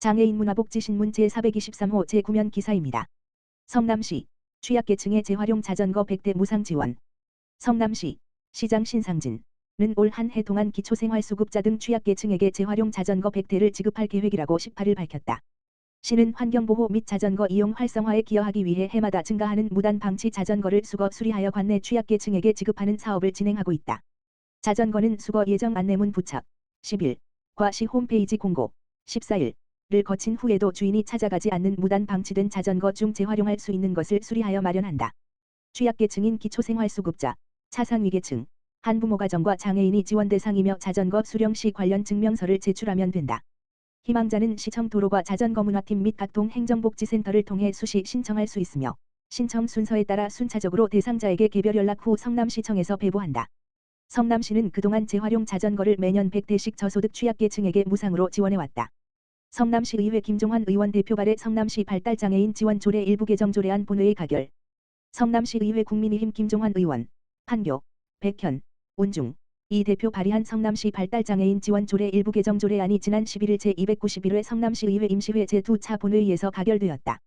장애인 문화복지신문 제423호 제9면 기사입니다. 성남시 취약계층의 재활용 자전거 100대 무상 지원. 성남시 시장 신상진은 올 한 해 동안 기초생활수급자 등 취약계층에게 재활용 자전거 100대를 지급할 계획이라고 18일 밝혔다. 시는 환경보호 및 자전거 이용 활성화에 기여하기 위해 해마다 증가하는 무단 방치 자전거를 수거 수리하여 관내 취약계층에게 지급하는 사업을 진행하고 있다. 자전거는 수거 예정 안내문 부착 10일,과 시 홈페이지 공고 14일,를 거친 후에도 주인이 찾아가지 않는 무단 방치된 자전거 중 재활용할 수 있는 것을 수리하여 마련한다. 취약계층인 기초생활수급자, 차상위계층, 한부모가정과 장애인이 지원 대상이며 자전거 수령 시 관련 증명서를 제출하면 된다. 희망자는 시청 도로과 자전거 문화팀 및 각 동 행정복지센터를 통해 수시 신청할 수 있으며 신청 순서에 따라 순차적으로 대상자에게 개별 연락 후 성남시청에서 배부한다. 성남시는 그동안 재활용 자전거를 매년 100대씩 저소득 취약계층에게 무상으로 지원해왔다. 성남시의회 김종환 의원 대표 발의 성남시 발달장애인 지원 조례 일부 개정 조례안 본회의 가결. 성남시의회 국민의힘 김종환 의원, 판교, 백현, 운중, 이 대표 발의한 성남시 발달장애인 지원 조례 일부 개정 조례안이 지난 11일 제291회 성남시의회 임시회 제2차 본회의에서 가결되었다.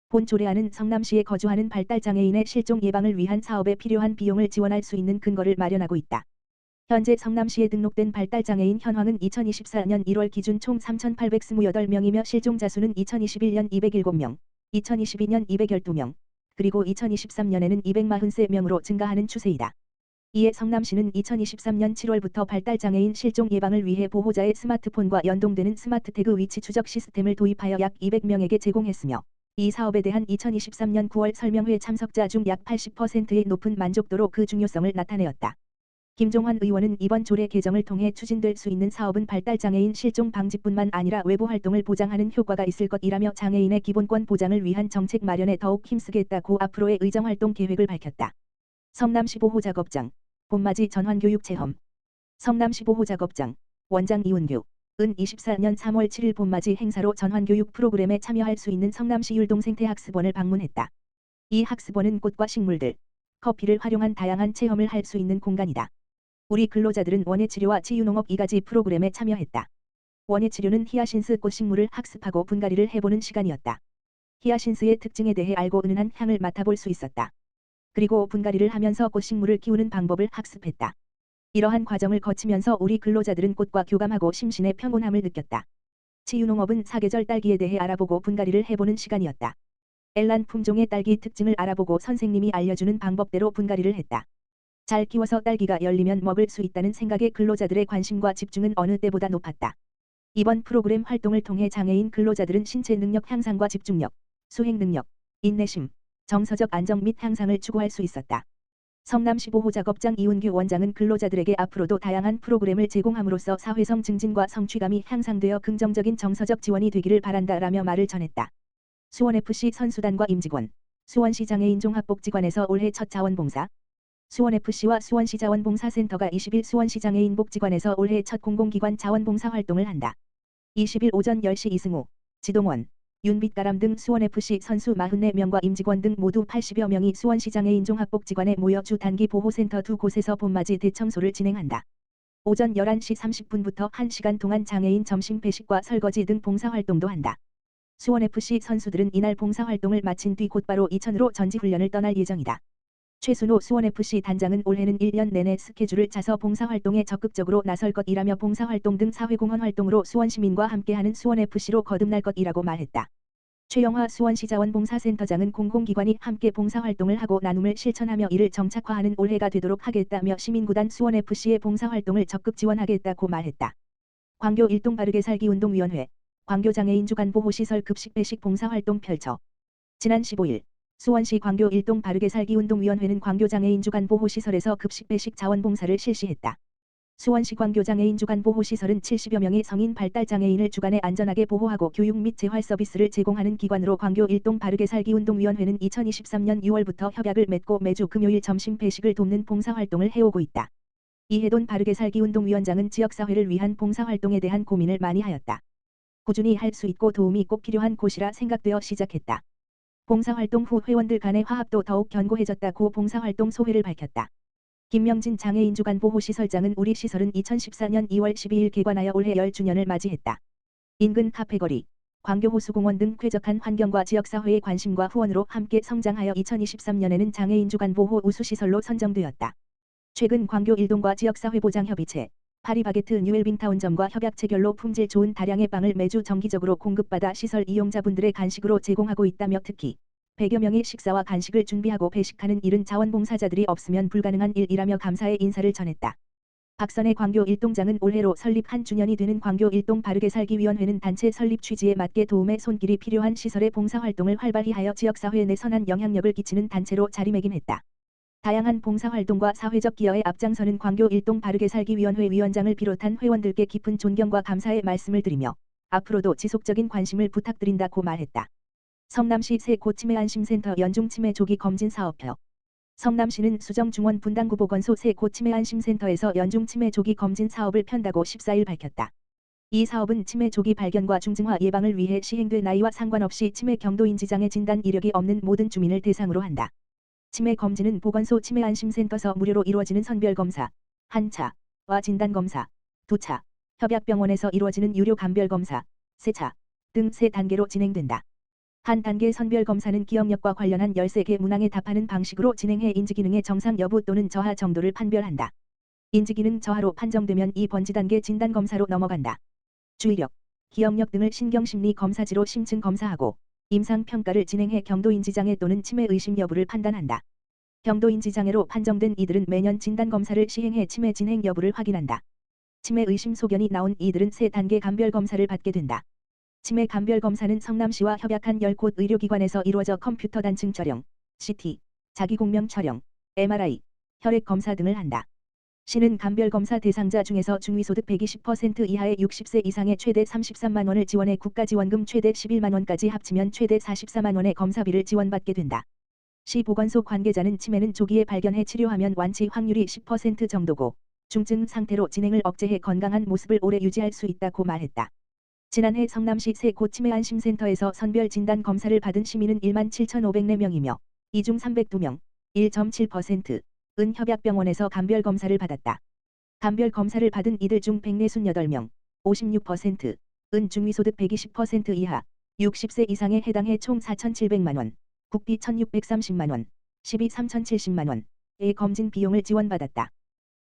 본 조례안은 성남시에 거주하는 발달장애인의 실종 예방을 위한 사업에 필요한 비용을 지원할 수 있는 근거를 마련하고 있다. 현재 성남시에 등록된 발달장애인 현황은 2024년 1월 기준 총 3,828명이며 실종자 수는 2021년 207명, 2022년 212명, 그리고 2023년에는 243명으로 증가하는 추세이다. 이에 성남시는 2023년 7월부터 발달장애인 실종 예방을 위해 보호자의 스마트폰과 연동되는 스마트태그 위치 추적 시스템을 도입하여 약 200명에게 제공했으며 이 사업에 대한 2023년 9월 설명회 참석자 중 약 80%의 높은 만족도로 그 중요성을 나타내었다. 김종환 의원은 이번 조례 개정을 통해 추진될 수 있는 사업은 발달장애인 실종 방지뿐만 아니라 외부 활동을 보장하는 효과가 있을 것이라며 장애인의 기본권 보장을 위한 정책 마련에 더욱 힘쓰겠다고 앞으로의 의정활동 계획을 밝혔다. 성남시 보호작업장, 봄맞이 전환교육 체험. 성남시 보호작업장, 원장 이운규, 은 24년 3월 7일 봄맞이 행사로 전환교육 프로그램에 참여할 수 있는 성남시 율동생태학습원을 방문했다. 이 학습원은 꽃과 식물들, 커피를 활용한 다양한 체험을 할 수 있는 공간이다. 우리 근로자들은 원예치료와 치유농업 2가지 프로그램에 참여했다. 원예치료는 히아신스 꽃식물을 학습하고 분갈이를 해보는 시간이었다. 히아신스의 특징에 대해 알고 은은한 향을 맡아볼 수 있었다. 그리고 분갈이를 하면서 꽃식물을 키우는 방법을 학습했다. 이러한 과정을 거치면서 우리 근로자들은 꽃과 교감하고 심신의 평온함을 느꼈다. 치유농업은 사계절 딸기에 대해 알아보고 분갈이를 해보는 시간이었다. 엘란 품종의 딸기 특징을 알아보고 선생님이 알려주는 방법대로 분갈이를 했다. 잘 키워서 딸기가 열리면 먹을 수 있다는 생각에 근로자들의 관심과 집중은 어느 때보다 높았다. 이번 프로그램 활동을 통해 장애인 근로자들은 신체 능력 향상과 집중력, 수행 능력, 인내심, 정서적 안정 및 향상을 추구할 수 있었다. 성남시 보호작업장 이운규 원장은 근로자들에게 앞으로도 다양한 프로그램을 제공함으로써 사회성 증진과 성취감이 향상되어 긍정적인 정서적 지원이 되기를 바란다라며 말을 전했다. 수원FC 선수단과 임직원, 수원시 장애인 종합복지관에서 올해 첫 자원봉사. 수원FC와 수원시 자원봉사센터가 20일 수원시 장애인 복지관에서 올해 첫 공공기관 자원봉사 활동을 한다. 20일 오전 10시 이승우, 지동원, 윤빛가람 등 수원FC 선수 44명과 임직원 등 모두 80여 명이 수원시 장애인 종합복지관에 모여 주 단기 보호센터 두 곳에서 봄맞이 대청소를 진행한다. 오전 11시 30분부터 1시간 동안 장애인 점심 배식과 설거지 등 봉사활동도 한다. 수원FC 선수들은 이날 봉사활동을 마친 뒤 곧바로 이천으로 전지훈련을 떠날 예정이다. 최순호 수원FC 단장은 올해는 1년 내내 스케줄을 짜서 봉사활동에 적극적으로 나설 것이라며 봉사활동 등 사회공헌 활동으로 수원시민과 함께하는 수원FC로 거듭날 것이라고 말했다. 최영화 수원시 자원봉사센터장은 공공기관이 함께 봉사활동을 하고 나눔을 실천하며 이를 정착화하는 올해가 되도록 하겠다며 시민구단 수원FC의 봉사활동을 적극 지원하겠다고 말했다. 광교 일동 바르게 살기 운동위원회, 광교장애인 주간보호시설 급식 배식 봉사활동 펼쳐. 지난 15일 수원시 광교 일동 바르게 살기 운동위원회는 광교장애인 주간보호시설에서 급식 배식 자원봉사를 실시했다. 수원시 광교장애인 주간보호시설은 70여 명의 성인 발달장애인을 주간에 안전하게 보호하고 교육 및 재활 서비스를 제공하는 기관으로 광교 일동 바르게 살기 운동위원회는 2023년 6월부터 협약을 맺고 매주 금요일 점심 배식을 돕는 봉사활동을 해오고 있다. 이해돈 바르게 살기 운동위원장은 지역사회를 위한 봉사활동에 대한 고민을 많이 하였다. 꾸준히 할 수 있고 도움이 꼭 필요한 곳이라 생각되어 시작했다. 봉사활동 후 회원들 간의 화합도 더욱 견고해졌다고 봉사활동 소회를 밝혔다. 김명진 장애인 주간보호시설장은 우리 시설은 2014년 2월 12일 개관하여 올해 10주년을 맞이했다. 인근 카페거리, 광교호수공원 등 쾌적한 환경과 지역사회의 관심과 후원으로 함께 성장하여 2023년에는 장애인 주간 보호 우수시설로 선정되었다. 최근 광교 일동과 지역사회보장협의체, 파리바게트 뉴웰빙타운점과 협약 체결로 품질 좋은 다량의 빵을 매주 정기적으로 공급받아 시설 이용자분들의 간식으로 제공하고 있다며 특히 100여 명의 식사와 간식을 준비하고 배식하는 일은 자원봉사자들이 없으면 불가능한 일이라며 감사의 인사를 전했다. 박선혜 광교 일동장은 올해로 설립 1주년이 되는 광교 일동 바르게 살기 위원회는 단체 설립 취지에 맞게 도움의 손길이 필요한 시설의 봉사활동을 활발히 하여 지역사회에 내 선한 영향력을 끼치는 단체로 자리매김했다. 다양한 봉사활동과 사회적 기여에 앞장서는 광교 일동 바르게 살기 위원회 위원장을 비롯한 회원들께 깊은 존경과 감사의 말씀을 드리며 앞으로도 지속적인 관심을 부탁드린다고 말했다. 성남시 새 고치매안심센터 연중치매 조기 검진 사업표. 성남시는 수정중원 분당구보건소 새 고치매안심센터에서 연중치매 조기 검진 사업을 편다고 14일 밝혔다. 이 사업은 치매 조기 발견과 중증화 예방을 위해 시행돼 나이와 상관없이 치매 경도인지장애 진단 이력이 없는 모든 주민을 대상으로 한다. 치매 검진은 보건소 치매안심센터에서 무료로 이루어지는 선별검사, 1차와 진단검사, 2차, 협약병원에서 이루어지는 유료 감별검사, 3차 등 3단계로 진행된다. 한 단계 선별검사는 기억력과 관련한 13개 문항에 답하는 방식으로 진행해 인지기능의 정상 여부 또는 저하 정도를 판별한다. 인지기능 저하로 판정되면 2번지 단계 진단검사로 넘어간다. 주의력, 기억력 등을 신경심리 검사지로 심층 검사하고 임상평가를 진행해 경도인지장애 또는 치매 의심 여부를 판단한다. 경도인지장애로 판정된 이들은 매년 진단검사를 시행해 치매 진행 여부를 확인한다. 치매 의심 소견이 나온 이들은 3단계 감별검사를 받게 된다. 치매 감별검사는 성남시와 협약한 10곳 의료기관에서 이루어져 컴퓨터 단층 촬영, CT, 자기공명 촬영, MRI, 혈액검사 등을 한다. 시는 감별검사 대상자 중에서 중위소득 120% 이하의 60세 이상의 최대 33만 원을 지원해 국가지원금 최대 11만 원까지 합치면 최대 44만 원의 검사비를 지원받게 된다. 시 보건소 관계자는 치매는 조기에 발견해 치료하면 완치 확률이 10% 정도고 중증 상태로 진행을 억제해 건강한 모습을 오래 유지할 수 있다고 말했다. 지난해 성남시 새 고치매안심센터에서 선별 진단 검사를 받은 시민은 17,504명이며 이 중 302명, 1.7%, 은 협약병원에서 감별검사를 받았다. 감별검사를 받은 이들 중 148명, 56%, 은 중위소득 120% 이하, 60세 이상에 해당해 총 4,700만 원, 국비 1,630만 원, 12 3,070만 원의 검진 비용을 지원받았다.